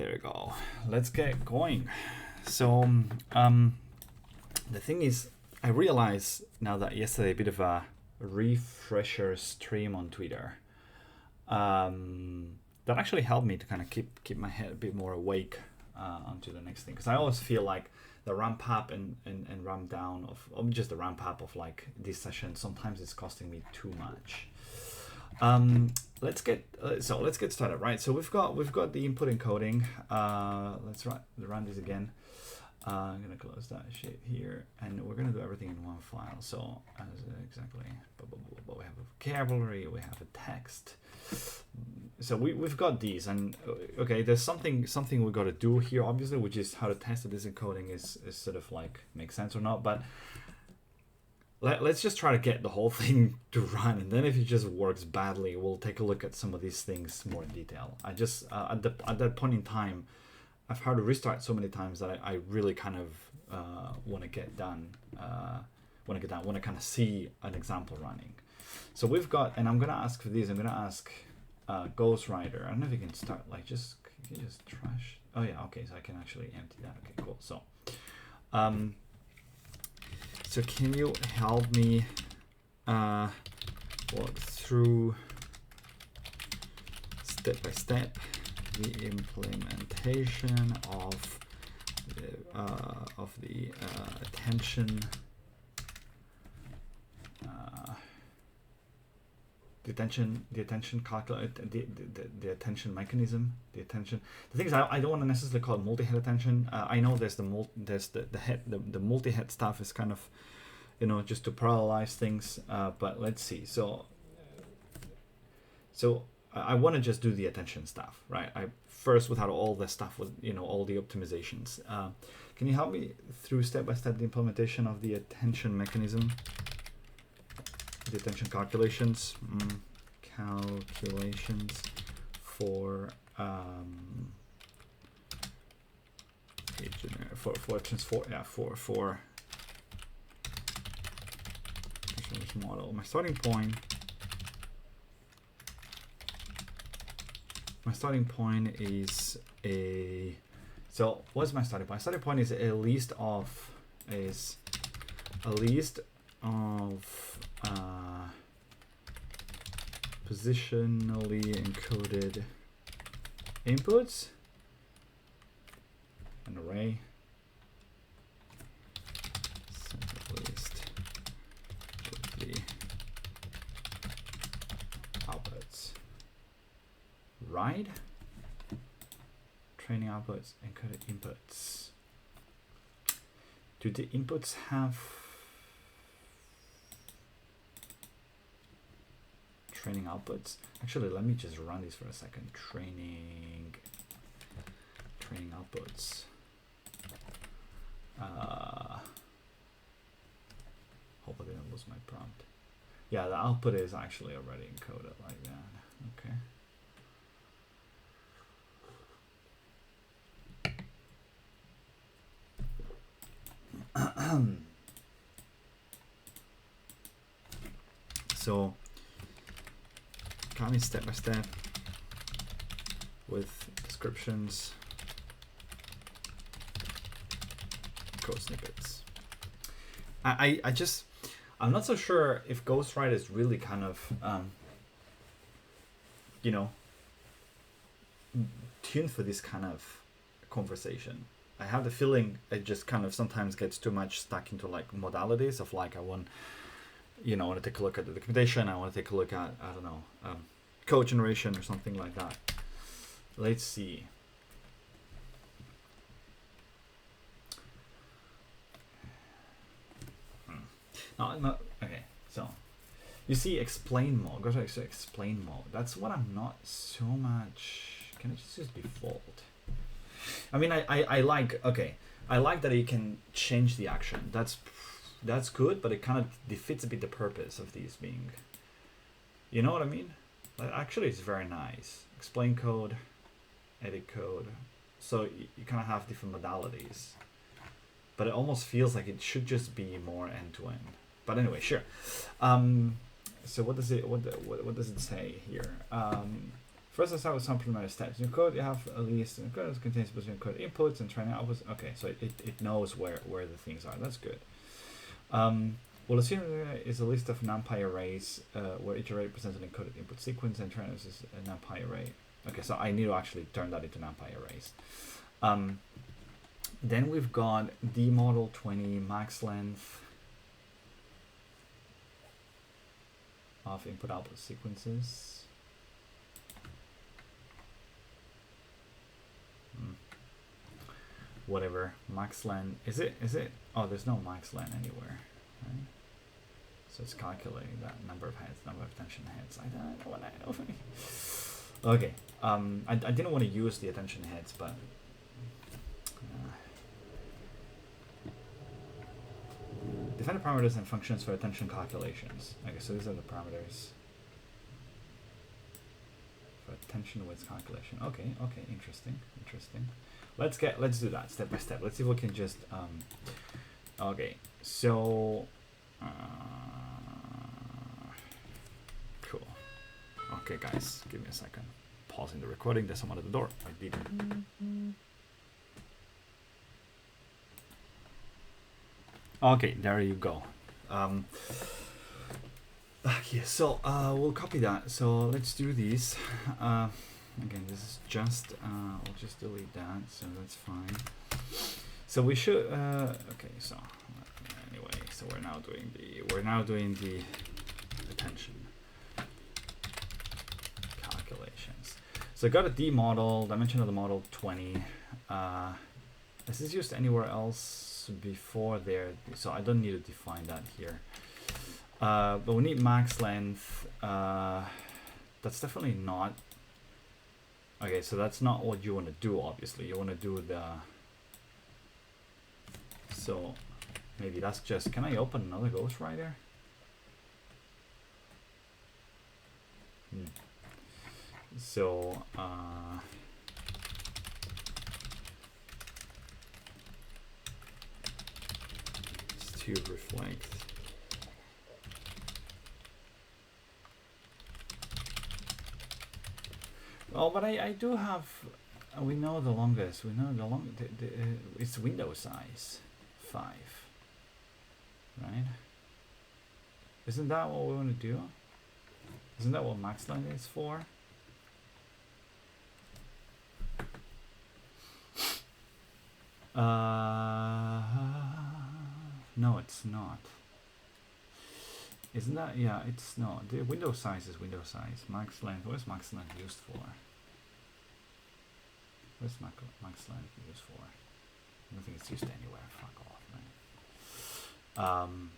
There we go. Let's get going. So the thing is, I realized now that yesterday a bit of a refresher stream on Twitter that actually helped me to kind of keep my head a bit more awake onto the next thing, because I always feel like the ramp up and ramp down of just the ramp up of like this session, sometimes it's costing me too much. Let's get started, right? So we've got the input encoding. Let's run this again. I'm gonna close that shit here, and we're gonna do everything in one file. So exactly, but we have a vocabulary, we have a text. So we've got these, and okay, there's something we got to do here, obviously, which is how to test that this encoding is sort of like makes sense or not. But let's just try to get the whole thing to run, and then if it just works badly, we'll take a look at some of these things more in detail. I just at that point in time, I've had to restart so many times that I really kind of want to get done. Want to kind of see an example running. So we've got, and I'm gonna ask for these. I'm gonna ask Ghostwriter. I don't know if you can start like can you just trash. Oh yeah, okay. So I can actually empty that. Okay, cool. So. So can you help me walk through step by step the implementation of the attention the attention mechanism, the attention. The thing is, I don't want to necessarily call it multi-head attention. I know there's the multi-head stuff is kind of, just to parallelize things. But let's see. So I want to just do the attention stuff, right? I first, without all the stuff with all the optimizations. Can you help me through step by step the implementation of the attention mechanism? The attention calculations for model. My starting point is a, so what's my starting point? My starting point is a list of positionally encoded inputs, an array, list with the outputs, right? Training outputs, encoded inputs. Do the inputs have training outputs? Actually, let me just run this for a second. Training outputs. Hope I didn't lose my prompt. Yeah, the output is actually already encoded like that. Okay. So coming step by step with descriptions, code snippets. I'm not so sure if Ghostwriter is really kind of tuned for this kind of conversation. I have the feeling it just kind of sometimes gets too much stuck into like modalities of like I want to take a look at the documentation. I want to take a look at, I don't know, code generation or something like that. Let's see. No, okay. So you see explain mode. Go to explain mode. That's what I'm not so much. Can it just use default? I mean, I like, okay. I like that you can change the action. That's good, but it kind of defeats a bit the purpose of these being, you know what I mean? Actually, it's very nice. Explain code, edit code. So you kind of have different modalities, but it almost feels like it should just be more end to end. But anyway, sure. So what does it say here? First, let's start with some preliminary steps. In your code, you have a list in code that contains between code inputs and training outputs. Okay, so it knows where the things are. That's good. Well, assume is a list of NumPy arrays where each array represents an encoded input sequence and trainers is a NumPy array. Okay, so I need to actually turn that into NumPy arrays. Then we've got d model 20 max length of input output sequences. Whatever max len is it? Oh, there's no max len anywhere, right? So it's calculating that number of heads, number of attention heads. I don't want to. Okay, I didn't want to use the attention heads, but define the parameters and functions for attention calculations. Okay, so these are the parameters for attention weights calculation. Okay, interesting. Let's do that step by step. Let's see if we can just okay, so cool. Okay, guys, give me a second. Pausing the recording. There's someone at the door. I didn't. Okay, there you go. Okay, so we'll copy that. So let's do these. Again, this is just we'll just delete that, so that's fine. So we should okay, so anyway, so we're now doing the attention calculations. So I got a D model, dimension of the model 20. Is this used anywhere else before there? So I don't need to define that here. But we need max length. That's definitely not. Okay, so that's not what you want to do, obviously. You want to do the... So, maybe that's just... Can I open another ghostwriter? So, it's to reflect... Oh, but I do have, we know the longest, it's window size, 5, right? Isn't that what we want to do? Isn't that what max length is for? No, it's not. Isn't that, yeah, it's not. The window size is window size. Max length, what is max length used for? What's max length used for? I don't think it's used anywhere. Fuck off, man.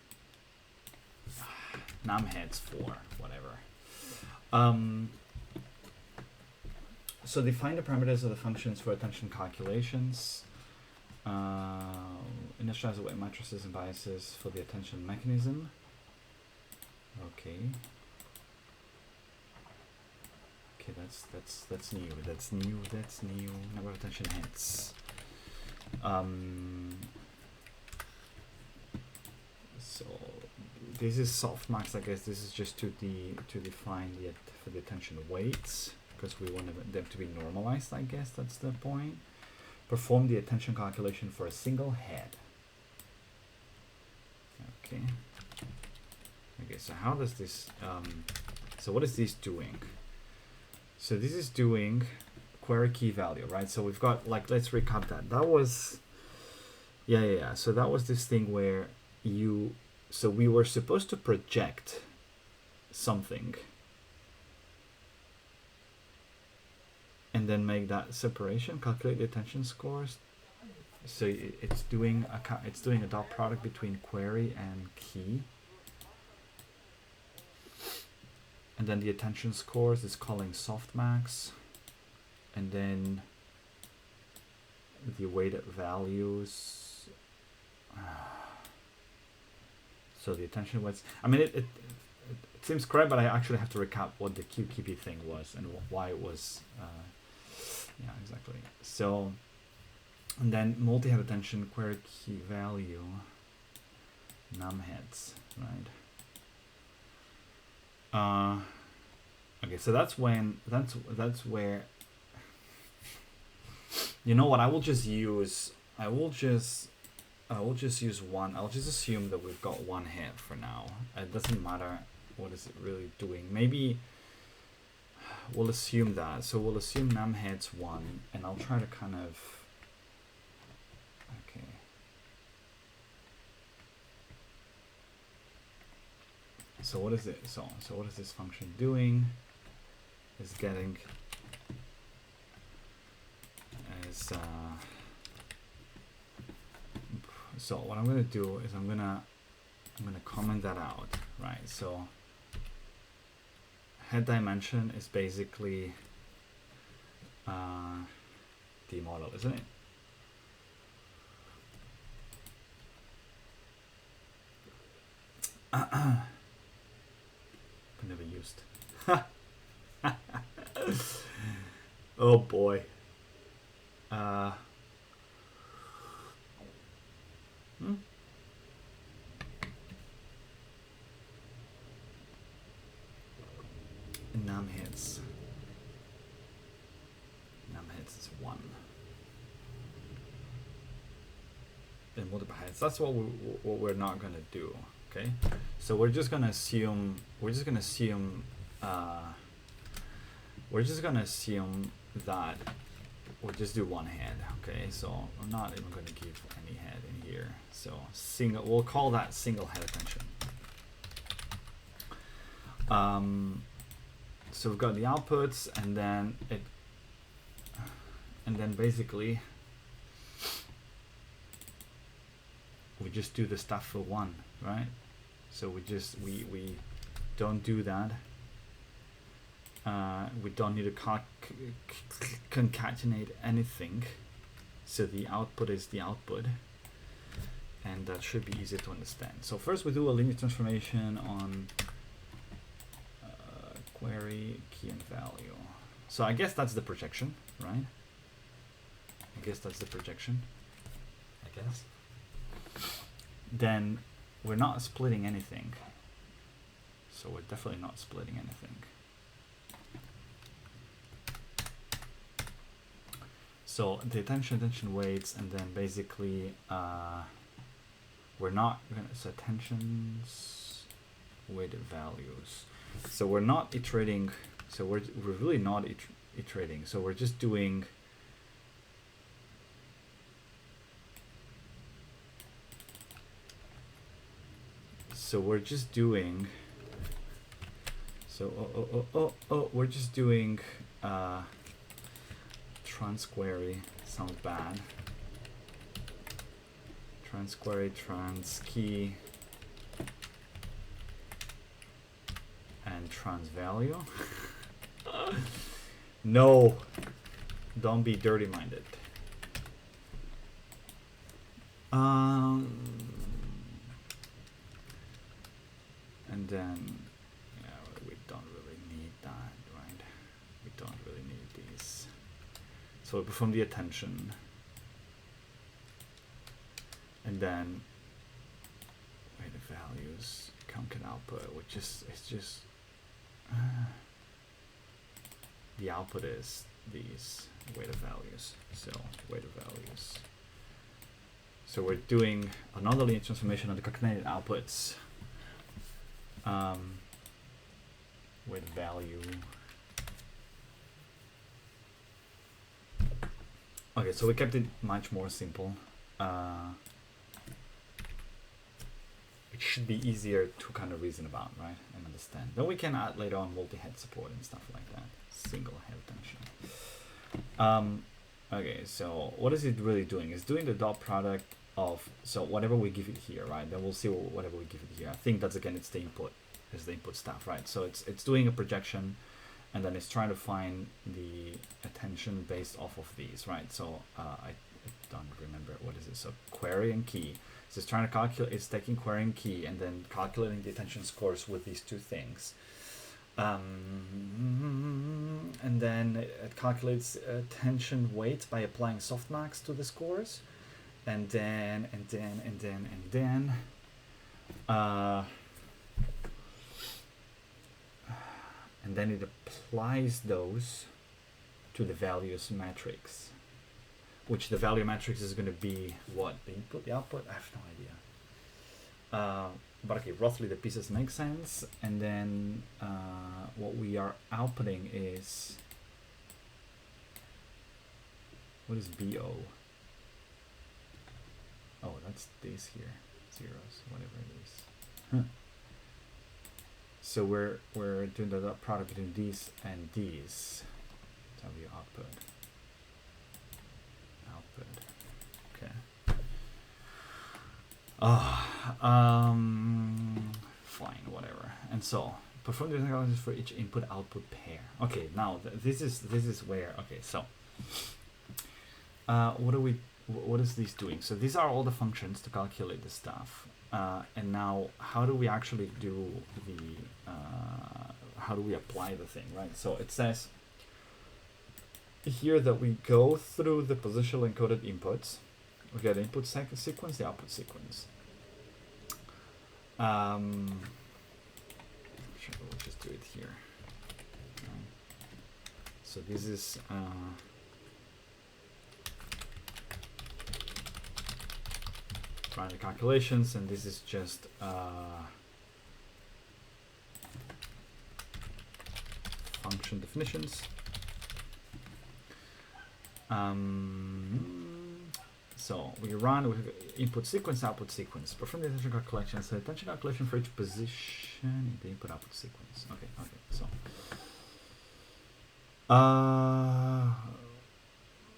Num heads for whatever. So define the parameters of the functions for attention calculations. Initialize the weight matrices and biases for the attention mechanism. Okay. Okay, that's new. Number of attention heads. So this is softmax. I guess this is just to define for the attention weights, because we want them to be normalized. I guess that's the point. Perform the attention calculation for a single head. Okay. Okay, so how does this, so what is this doing? So this is doing query key value, right? So we've got, like, let's recap that. That was, yeah. So that was this thing where so we were supposed to project something and then make that separation, calculate the attention scores. So it's doing a dot product between query and key. And then the attention scores is calling softmax, and then the weighted values. So the attention weights. I mean, it seems correct, but I actually have to recap what the QKP thing was and why it was. Yeah, exactly. So, and then multi-head attention query key value num heads, right? Okay, so that's when that's where, you know what, I will just use use one. I'll just assume that we've got one head for now. It doesn't matter what is it really doing. Maybe we'll assume that. So we'll assume num heads 1, and I'll try to kind of, okay. So what is it? So what is this function doing? Is getting is so what I'm gonna do is I'm gonna comment that out, right? So head dimension is basically the model, isn't it? Never used. Oh boy. Num hits is 1. And multiple heads. That's what we're not gonna do. Okay, so we're just gonna assume that we'll just do one head. Okay, so I'm not even going to give any head in here. So we'll call that single head attention. So we've got the outputs, and then basically we just do the stuff for 1, right? So we don't do that. We don't need to concatenate anything. So the output is the output, and that should be easy to understand. So first we do a linear transformation on query, key, and value. So I guess that's the projection, right? I guess that's the projection. I guess. Then we're not splitting anything. So we're definitely not splitting anything. So the attention weights, and then basically we're not gonna, so attentions weighted values. So we're not iterating. So we're really not iterating. So we're just doing. So we're just doing. So we're just doing. Trans query sounds bad. Trans query, trans key, and trans value. No, don't be dirty minded. And then we don't really need that, right? We don't really need these. So we perform the attention, and then weighted values, concat output, which is the output is these weighted values. So weighted values. So we're doing another linear transformation of the concatenated outputs. Weighted value. Okay, so we kept it much more simple. It should be easier to kind of reason about, right, and understand. Then we can add later on multi-head support and stuff like that. Single head attention. Okay, so what is it really doing? It's doing the dot product of, so whatever we give it here, right? Then we'll see whatever we give it here. I think that's, again, it's the input. It's the input stuff, right? So it's doing a projection, and then it's trying to find the attention based off of these, right? So I don't remember, what is it? So query and key. So it's trying to calculate, it's taking query and key and then calculating the attention scores with these two things. And then it calculates attention weight by applying softmax to the scores. And then and then it applies those to the values matrix, which the value matrix is going to be what? The input, the output? I have no idea. But okay, roughly the pieces make sense. And then what we are outputting is, what is BO? Oh, that's this here, zeros, whatever it is. Huh. So we're doing the dot product between these and these. That's how we output. Okay. Fine, whatever. And so perform the analysis for each input output pair. Okay, now this is where, okay, so what is this doing? So these are all the functions to calculate the stuff. And now how do we actually do the how do we apply the thing, right? So it says here that we go through the positional encoded inputs. We get the input sequence, the output sequence. Sure, we'll just do it here. So this is run the calculations, and this is just function definitions. So we run with input sequence, output sequence. Perform the attention calculation. So attention calculation for each position in the input output sequence. Okay, okay. So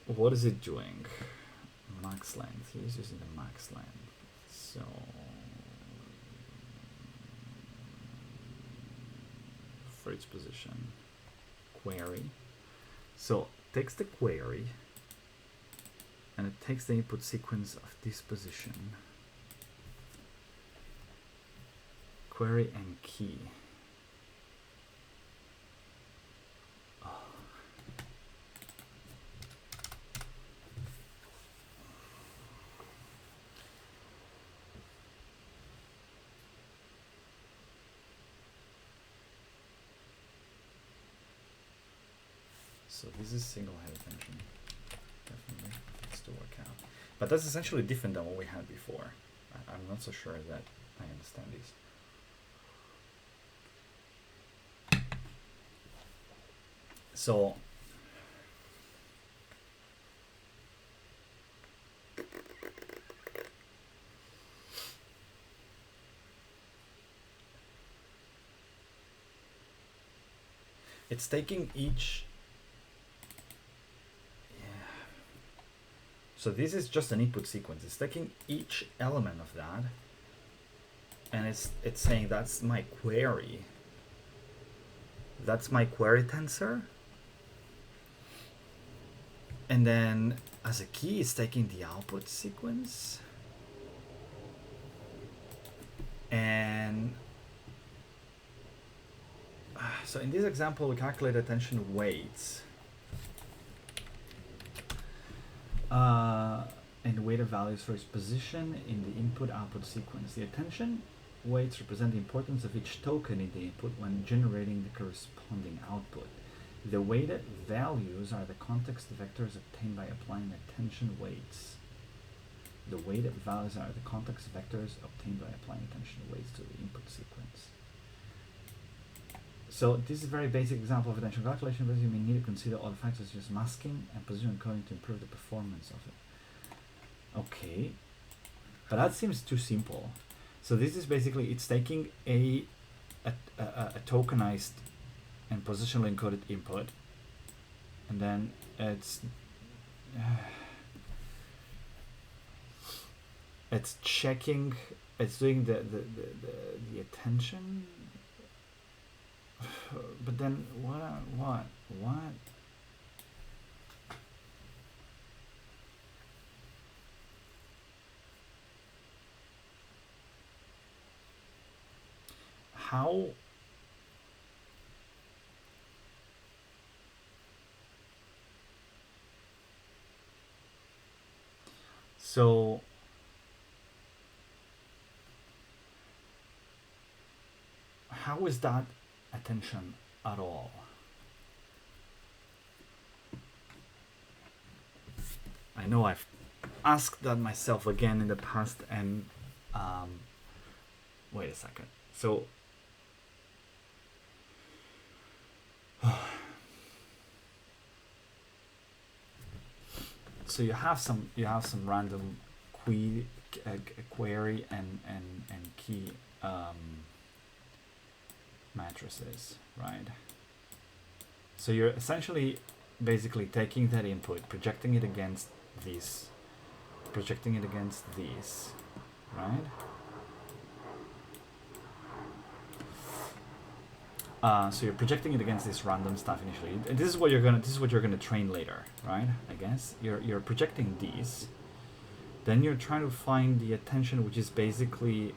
what is it doing? Max length. He's using the max length. So for each position, query. So takes the query and it takes the input sequence of this position, query and key. So this is single head attention, definitely. Let's do work out. But that's essentially different than what we had before. I'm not so sure that I understand this. So it's taking each. So this is just an input sequence. It's taking each element of that, and it's saying that's my query. That's my query tensor. And then as a key, it's taking the output sequence. And so in this example, we calculate attention weights. And weighted values for its position in the input-output sequence. The attention weights represent the importance of each token in the input when generating the corresponding output. The weighted values are the context vectors obtained by applying attention weights. The weighted values are the context vectors obtained by applying attention weights to the input sequence. So this is a very basic example of attention calculation, but you may need to consider all the factors such as masking and position encoding to improve the performance of it. Okay, but that seems too simple. So this is basically, it's taking a tokenized and positionally encoded input, and then it's checking, it's doing the attention. But then what? How? So how is that attention at all. I know I've asked that myself again in the past, and wait a second. So so you have some random query and key matrices, right? So you're essentially basically taking that input, projecting it against these, right? So you're projecting it against this random stuff initially. And this is what you're gonna train later, right? I guess you're projecting these. Then you're trying to find the attention, which is basically,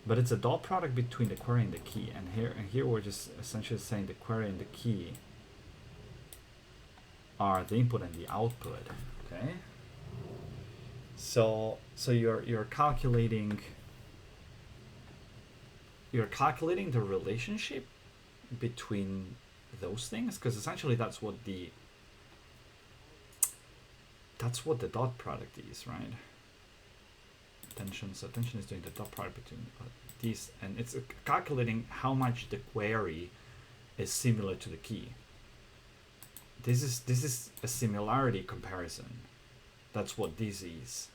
but it's a dot product between the query and the key. And here we're just essentially saying the query and the key are the input and the output. Okay. So you're calculating the relationship between those things, because essentially that's what the dot product is, right? Attention. So attention is doing the dot product between these, and it's calculating how much the query is similar to the key. This is a similarity comparison. That's what this is.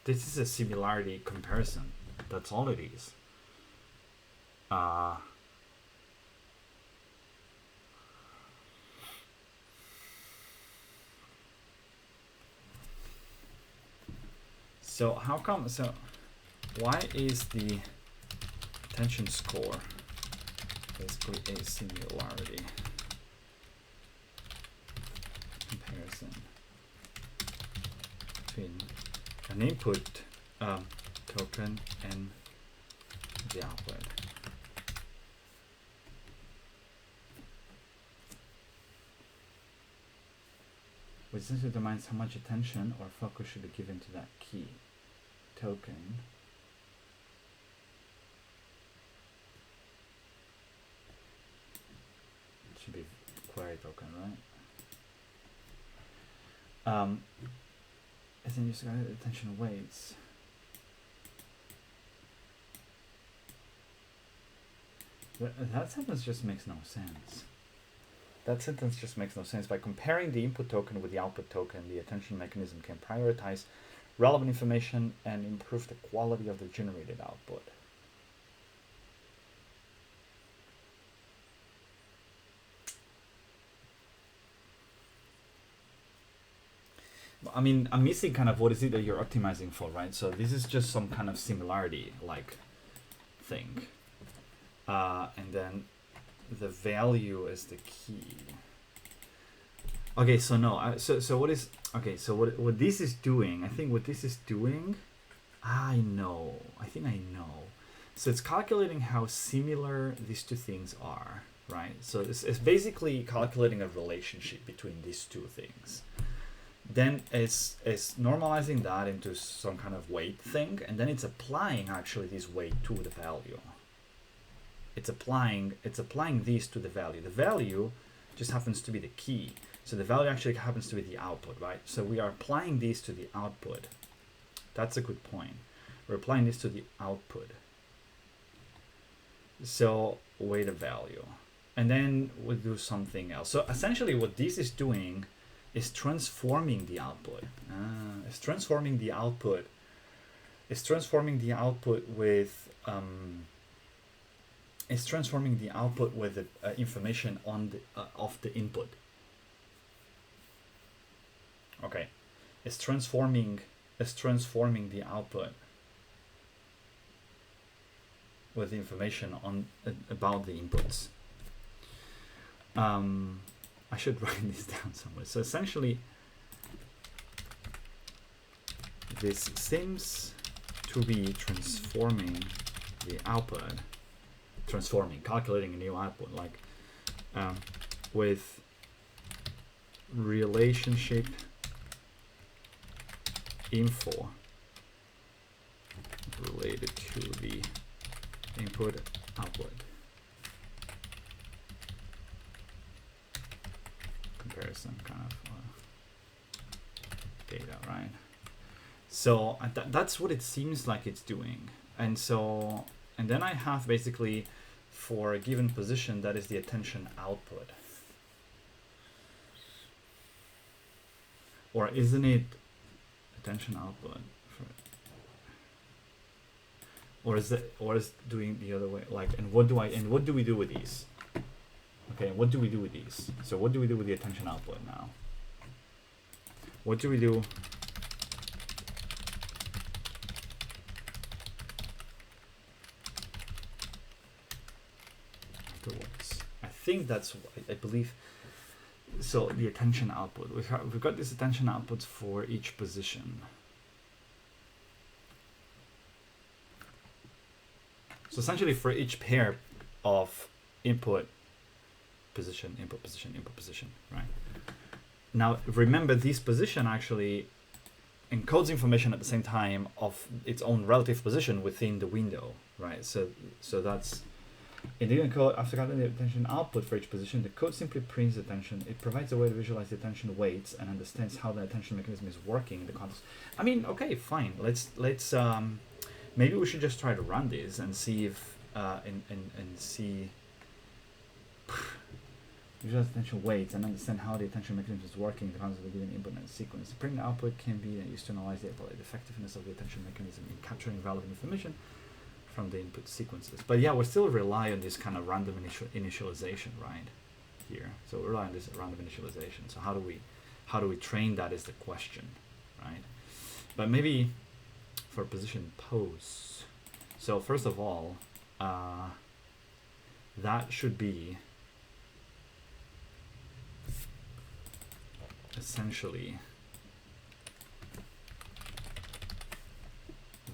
This is a similarity comparison. That's all it is. So how come? So why is the attention score basically a similarity comparison between an input token and the output? Which essentially determines how much attention or focus should be given to that key token. It should be query token, right? And then you just got attention weights. That sentence just makes no sense. That sentence just makes no sense. By comparing the input token with the output token, the attention mechanism can prioritize relevant information and improve the quality of the generated output. I mean, I'm missing kind of what is it that you're optimizing for, right? So this is just some kind of similarity like thing. And then the value is the key. Okay, so no, so what is, okay, so what this is doing, I think what this is doing, I think I know. So it's calculating how similar these two things are, right? So it's basically calculating a relationship between these two things. Then it's normalizing that into some kind of weight thing, and then it's applying actually this weight to the value. It's applying these to the value. The value just happens to be the key. So the value actually happens to be the output, right? So we are applying these to the output. That's a good point. We're applying this to the output. So weight of value. And then we'll do something else. So essentially what this is doing is transforming the output. It's transforming the output. It's transforming the output with the information on the of the input. Okay, it's transforming the output with the information on about the inputs. I should write this down somewhere. So essentially, this seems to be transforming the output, calculating a new output, like with relationship info related to the input output comparison kind of data, right? So that's what it seems like it's doing. And so, and then I have basically for a given position, that is the attention output. Or isn't it attention output? Or is doing the other way? Like, and what do we do with these? Okay, what do we do with these? So what do we do with the attention output now? What do we do? Afterwards, I think that's I believe. So the attention output, we've got this attention outputs for each position. So essentially for each pair of input position, input position, input position, right? Now remember, this position actually encodes information at the same time of its own relative position within the window, right? So that's in the encode. After calculating the attention output for each position, the code simply prints the attention. It provides a way to visualize the attention weights and understands how the attention mechanism is working in the context. I mean, okay, fine. Let's maybe we should just try to run this and see if and see visualize attention weights and understand how the attention mechanism is working in the context of a given input and sequence. The print output can be used to analyze the effectiveness of the attention mechanism in capturing relevant information from the input sequences. But yeah, we still rely on this kind of random initialization, right? Here, so we rely on this random initialization. So how do we train that is the question, right? But maybe for position pose. So first of all, that should be essentially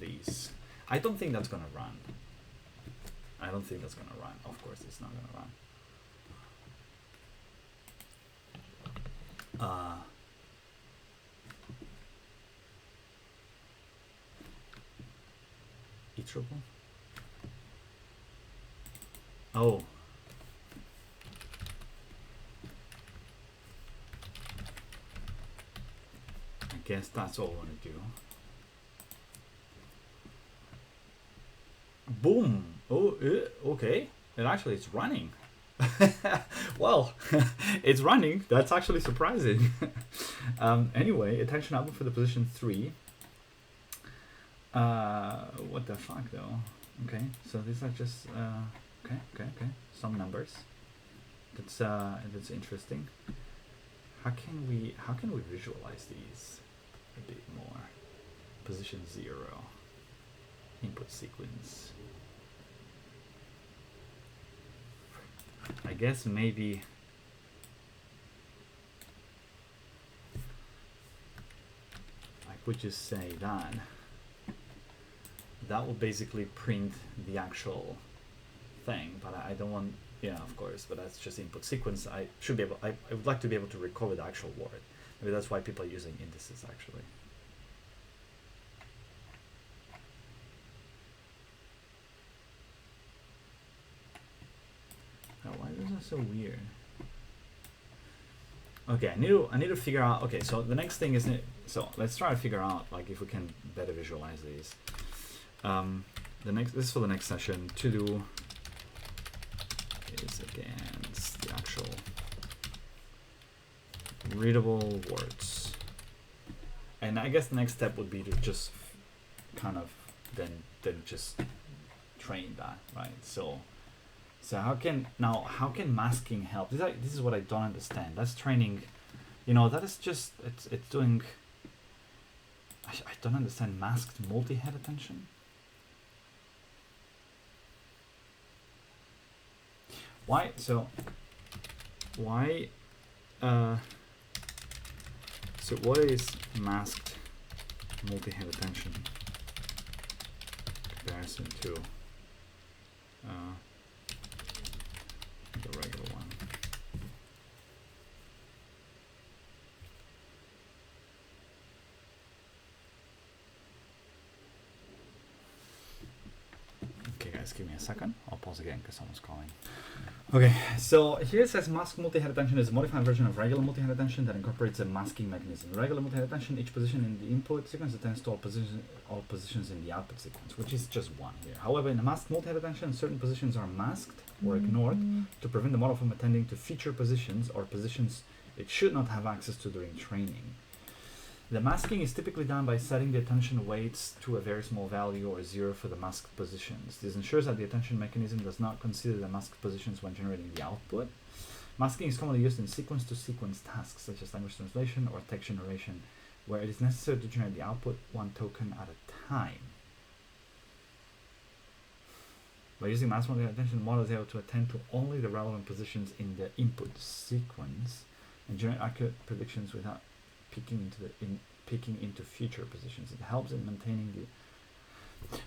these. I don't think that's gonna run. I don't think that's gonna run. Of course, it's not gonna run. Iterable. Oh. I guess that's all I want to do. Boom. Oh, okay. It actually is running. Well, it's running. That's actually surprising. Anyway, attention output for the position 3. What the fuck though? Okay, so these are just okay. Some numbers. That's interesting. How can we visualize these a bit more? Position 0. Input sequence. I guess maybe I could just say that will basically print the actual thing, but I don't want, yeah, of course, but that's just input sequence. I would like to be able to recover the actual word. Maybe that's why people are using indices actually. Why is that so weird? Okay, I need to figure out. Okay, so the next thing is, so let's try to figure out like if we can better visualize these. This is for the next session. To do is against the actual readable words, and I guess the next step would be to just kind of then just train that, right? So how can masking help? This is what I don't understand. That's training, that is just it's doing. I don't understand masked multi-head attention. Why? So why? So what is masked multi-head attention in comparison to the regular one? Okay guys, give me a second. I'll pause again because someone's calling. Okay, so here it says mask multi-head attention is a modified version of regular multi-head attention that incorporates a masking mechanism. Regular multi-head attention, each position in the input sequence attends to all positions in the output sequence, which is just one here. However, in a masked multi-head attention, certain positions are masked or ignored to prevent the model from attending to future positions or positions it should not have access to during training. The masking is typically done by setting the attention weights to a very small value or 0 for the masked positions. This ensures that the attention mechanism does not consider the masked positions when generating the output. Masking is commonly used in sequence-to-sequence tasks such as language translation or text generation, where it is necessary to generate the output one token at a time. By using masked multi-attention, the model is able to attend to only the relevant positions in the input sequence and generate accurate predictions without peeking into future positions. It helps in maintaining the.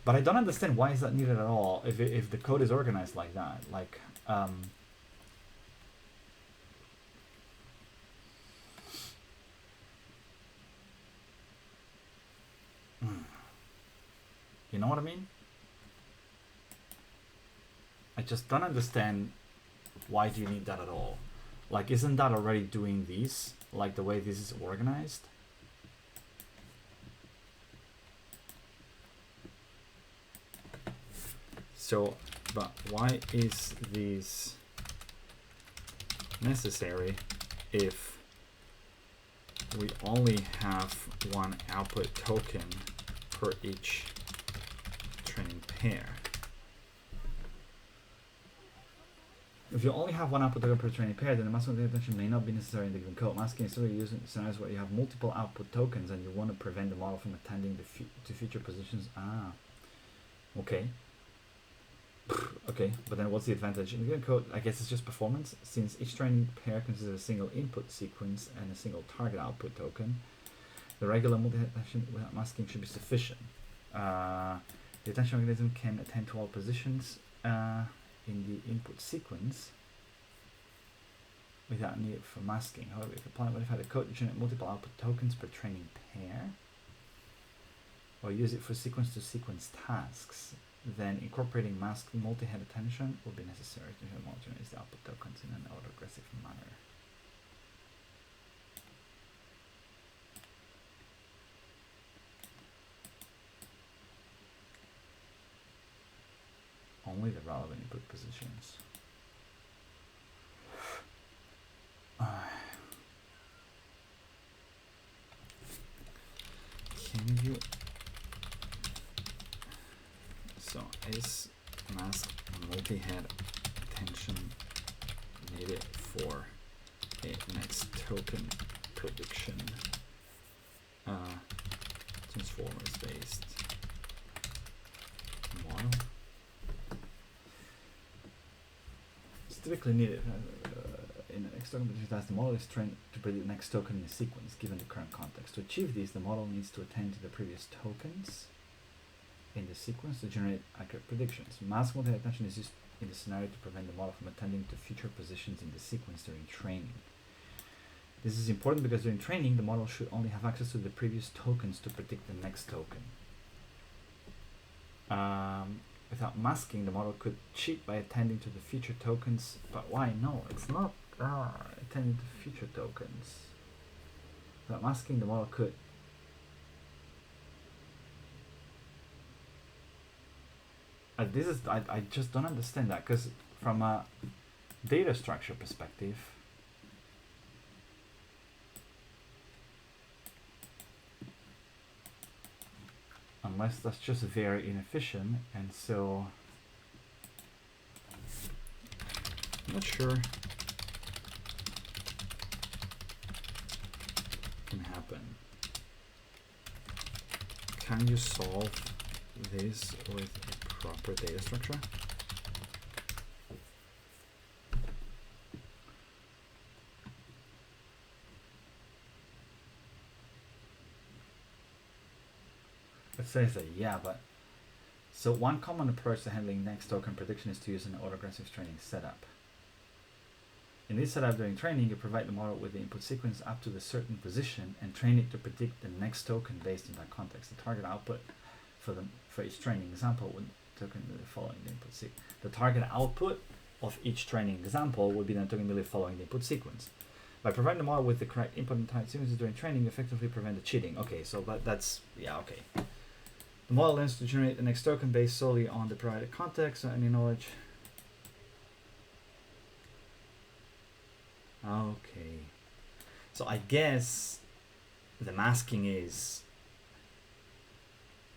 But I don't understand why is that needed at all if the code is organized like that. Like, you know what I mean? I just don't understand why do you need that at all. Like, isn't that already doing these? Like the way this is organized? So, but why is this necessary if we only have one output token for each training pair? If you only have one output token per training pair, then the masking attention may not be necessary in the given code. Masking is still used in scenarios where you have multiple output tokens and you want to prevent the model from attending to future positions. Ah, okay. Okay, but then what's the advantage? In the given code, I guess it's just performance. Since each training pair consists of a single input sequence and a single target output token, the regular multi-head attention without masking should be sufficient. The attention mechanism can attend to all positions in the input sequence without need for masking. However, if you apply modify the code to generate multiple output tokens per training pair, or use it for sequence-to-sequence tasks, then incorporating masked multi-head attention will be necessary to homogenize the output tokens in an autoregressive manner. Only the relevant input positions. Can you? So is masked multi-head attention needed for a next token prediction transformers based model? Typically needed in an next token prediction task. The model is trained to predict the next token in a sequence given the current context. To achieve this, the model needs to attend to the previous tokens in the sequence to generate accurate predictions. Masked multi-head attention is used in the scenario to prevent the model from attending to future positions in the sequence during training. This is important because during training, the model should only have access to the previous tokens to predict the next token. Without masking, the model could cheat by attending to the future tokens, but why? No, it's not attending to future tokens. Without masking, the model could. I just don't understand that, because from a data structure perspective, unless that's just very inefficient, and so I'm not sure can happen. Can you solve this with a proper data structure? It says that, yeah, but so one common approach to handling next token prediction is to use an autoregressive training setup. In this setup during training, you provide the model with the input sequence up to the certain position and train it to predict the next token based in that context. The target output for each training example would token following the input sequence. The target output of each training example would be the token immediately following the input sequence. By providing the model with the correct input and type sequences during training, you effectively prevent the cheating. Okay, so that's, yeah, okay. The model learns to generate the next token based solely on the provided context or any knowledge. Okay. So I guess the masking is...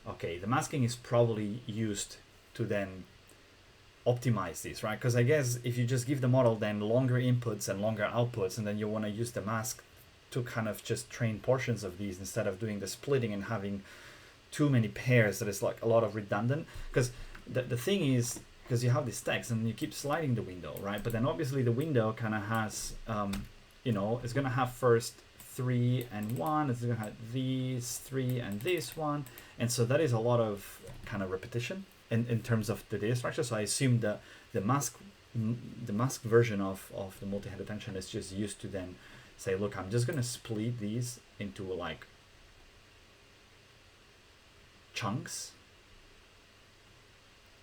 Okay, the masking is probably used to then optimize this, right? Because I guess if you just give the model then longer inputs and longer outputs, and then you want to use the mask to kind of just train portions of these instead of doing the splitting and having too many pairs, that is like a lot of redundant. Because the thing is, because you have this text and you keep sliding the window, right? But then obviously the window kind of has, you know, it's going to have first 3 and 1, it's going to have these 3 and this one. And so that is a lot of kind of repetition in terms of the data structure. So I assume that the mask version of the multi-head attention is just used to then say, look, I'm just going to split these into like chunks,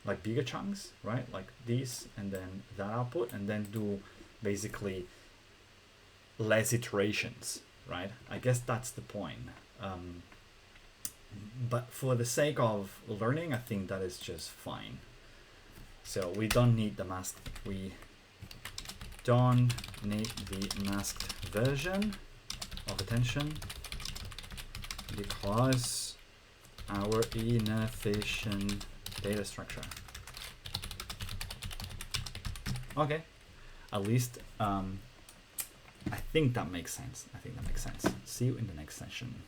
like bigger chunks, right? Like these and then that output, and then do basically less iterations, right? I guess that's the point. But for the sake of learning, I think that is just fine. So we don't need the mask. We don't need the masked version of attention because our inefficient data structure. Okay, at least I think that makes sense. See you in the next session.